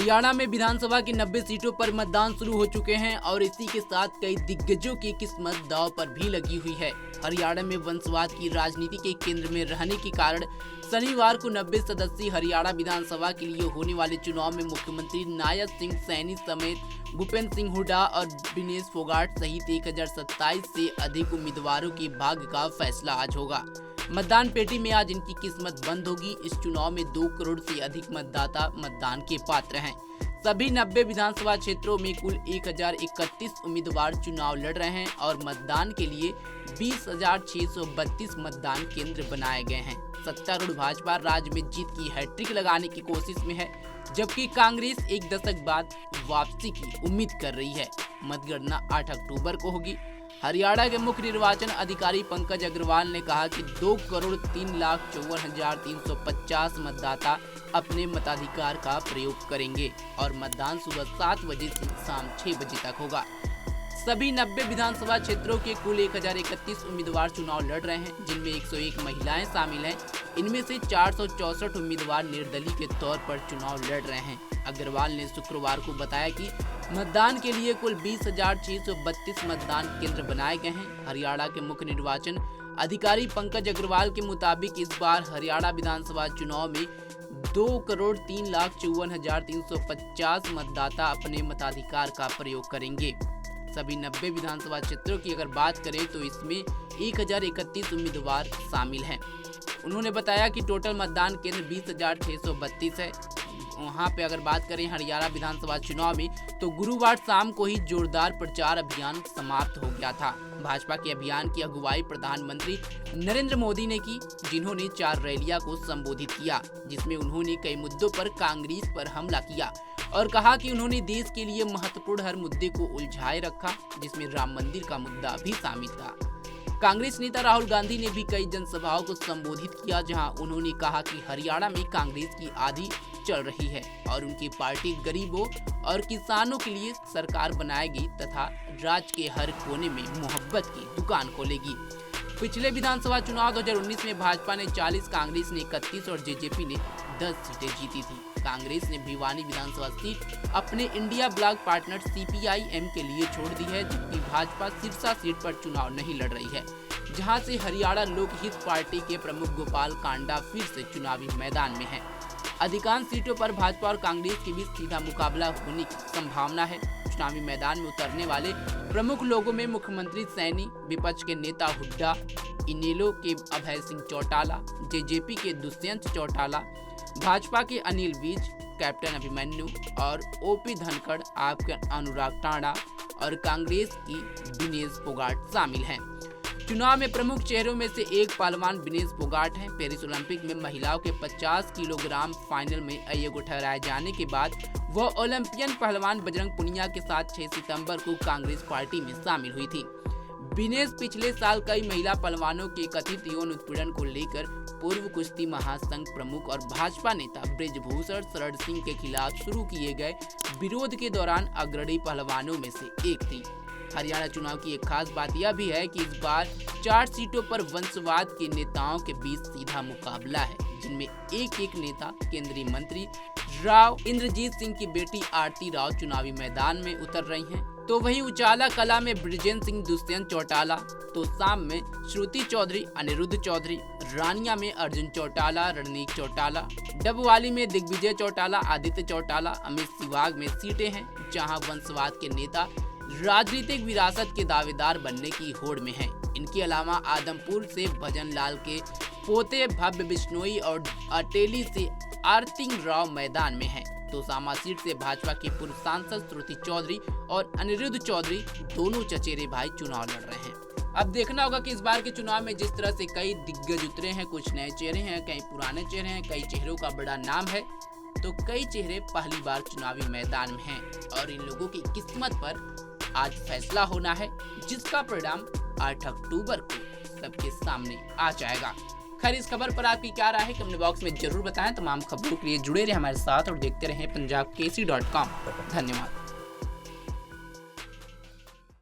हरियाणा में विधानसभा की 90 सीटों पर मतदान शुरू हो चुके हैं और इसी के साथ कई दिग्गजों की किस्मत दांव पर भी लगी हुई है। हरियाणा में वंशवाद की राजनीति के केंद्र में रहने के कारण शनिवार को 90 सदस्यीय हरियाणा विधानसभा के लिए होने वाले चुनाव में मुख्यमंत्री नायब सिंह सैनी समेत भूपेंद्र सिंह हुड्डा और विनेश फोगाट सहित 1027 से अधिक उम्मीदवारों के भाग्य का फैसला आज होगा। मतदान पेटी में आज इनकी किस्मत बंद होगी। इस चुनाव में 2 करोड़ से अधिक मतदाता मतदान के पात्र हैं। सभी 90 विधानसभा क्षेत्रों में कुल 1031 उम्मीदवार चुनाव लड़ रहे हैं और मतदान के लिए 20,632 मतदान केंद्र बनाए गए हैं। सत्तारूढ़ भाजपा राज्य में जीत की हैट्रिक लगाने की कोशिश में है, जबकि कांग्रेस एक दशक बाद वापसी की उम्मीद कर रही है। मतगणना 8 अक्टूबर को होगी। हरियाणा के मुख्य निर्वाचन अधिकारी पंकज अग्रवाल ने कहा कि 2,03,54,350 मतदाता अपने मताधिकार का प्रयोग करेंगे और मतदान सुबह 7 बजे से शाम 6 बजे तक होगा। सभी 90 विधानसभा क्षेत्रों के कुल 1031 उम्मीदवार चुनाव लड़ रहे हैं, जिनमें 101 महिलाएं शामिल हैं। इनमें से 464 उम्मीदवार निर्दलीय के तौर पर चुनाव लड़ रहे हैं। अग्रवाल ने शुक्रवार को बताया कि मतदान के लिए कुल 20,632 मतदान केंद्र बनाए गए हैं। हरियाणा के मुख्य निर्वाचन अधिकारी पंकज अग्रवाल के मुताबिक इस बार हरियाणा विधानसभा चुनाव में 2,03,54,350 मतदाता अपने मताधिकार का प्रयोग करेंगे। सभी 90 विधानसभा क्षेत्रों की अगर बात करें तो इसमें 1031 उम्मीदवार शामिल हैं। उन्होंने बताया कि टोटल मतदान केंद्र 20,632 है। वहाँ पे अगर बात करें हरियाणा विधानसभा चुनाव में तो गुरुवार शाम को ही जोरदार प्रचार अभियान समाप्त हो गया था। भाजपा के अभियान की अगुवाई प्रधानमंत्री नरेंद्र मोदी ने की, जिन्होंने 4 रैलियां को संबोधित किया, जिसमें उन्होंने कई मुद्दों पर कांग्रेस पर हमला किया और कहा कि उन्होंने देश के लिए महत्वपूर्ण हर मुद्दे को उलझाए रखा, जिसमें राम मंदिर का मुद्दा भी शामिल था। कांग्रेस नेता राहुल गांधी ने भी कई जनसभाओं को संबोधित किया, जहां उन्होंने कहा कि हरियाणा में कांग्रेस की आधी चल रही है और उनकी पार्टी गरीबों और किसानों के लिए सरकार बनाएगी तथा राज्य के हर कोने में मोहब्बत की दुकान खोलेगी। पिछले विधानसभा चुनाव 2019 में भाजपा ने 40, कांग्रेस ने 31 और जेजेपी ने 10 सीटें जीती थी। कांग्रेस ने भिवानी विधानसभा सीट अपने इंडिया ब्लॉक पार्टनर CPIM के लिए छोड़ दी है, जबकि भाजपा सिरसा सीट पर चुनाव नहीं लड़ रही है, जहां से हरियाणा लोकहित पार्टी के प्रमुख गोपाल कांडा फिर से चुनावी मैदान में है। अधिकांश सीटों पर भाजपा और कांग्रेस के बीच सीधा मुकाबला होने की संभावना है। चुनावी मैदान में उतरने वाले प्रमुख लोगों में मुख्यमंत्री सैनी, विपक्ष के नेता हुड्डा, इनेलो के अभय सिंह चौटाला, जेजेपी के दुष्यंत चौटाला, भाजपा के अनिल विज, कैप्टन अभिमन्यु और OP धनखड़, आपके अनुराग टांडा और कांग्रेस की विनेश फोगाट शामिल हैं। चुनाव में प्रमुख चेहरों में से एक पहलवान विनेश फोगाट हैं। पेरिस ओलंपिक में महिलाओं के 50 किलोग्राम फाइनल में अयोग्य ठहराए जाने के बाद वह ओलंपियन पहलवान बजरंग पुनिया के साथ 6 सितंबर को कांग्रेस पार्टी में शामिल हुई थी। विनेश पिछले साल कई महिला पहलवानों के कथित यौन उत्पीड़न को लेकर पूर्व कुश्ती महासंघ प्रमुख और भाजपा नेता बृजभूषण शरण सिंह के खिलाफ शुरू किए गए विरोध के दौरान अग्रणी पहलवानों में से एक थी। हरियाणा चुनाव की एक खास बात यह भी है कि इस बार 4 सीटों पर वंशवाद के नेताओं के बीच सीधा मुकाबला है, जिनमें एक नेता केंद्रीय मंत्री राव इंद्रजीत सिंह की बेटी आरती राव चुनावी मैदान में उतर रही हैं। तो वहीं उचाला कला में बृजेंद्र सिंह दुष्यंत चौटाला, तो शाम में श्रुति चौधरी, अनिरुद्ध चौधरी, रानिया में अर्जुन चौटाला, रणनीक चौटाला, डबवाली में दिग्विजय चौटाला, आदित्य चौटाला, अमित सिवाग में सीटें हैं, जहां वंशवाद के नेता राजनीतिक विरासत के दावेदार बनने की होड़ में हैं। इनके अलावा आदमपुर से भजन लाल के पोते भव्य बिश्नोई और अटेली से आरतिंग राव मैदान में हैं। तो सामा सीट से भाजपा के पूर्व सांसद श्रुति चौधरी और अनिरुद्ध चौधरी दोनों चचेरे भाई चुनाव लड़ रहे हैं। अब देखना होगा कि इस बार के चुनाव में जिस तरह से कई दिग्गज उतरे हैं, कुछ नए चेहरे हैं, कई पुराने चेहरे हैं, कई चेहरों का बड़ा नाम है, तो कई चेहरे पहली बार चुनावी मैदान में हैं और इन लोगों की किस्मत पर आज फैसला होना है, जिसका परिणाम 8 अक्टूबर को सबके सामने आ जाएगा। खैर, इस खबर पर आपकी क्या राय है कमेंट बॉक्स में जरूर बताएं। तमाम खबरों के लिए जुड़े रहे हमारे साथ और देखते रहें punjabkesi.com। धन्यवाद।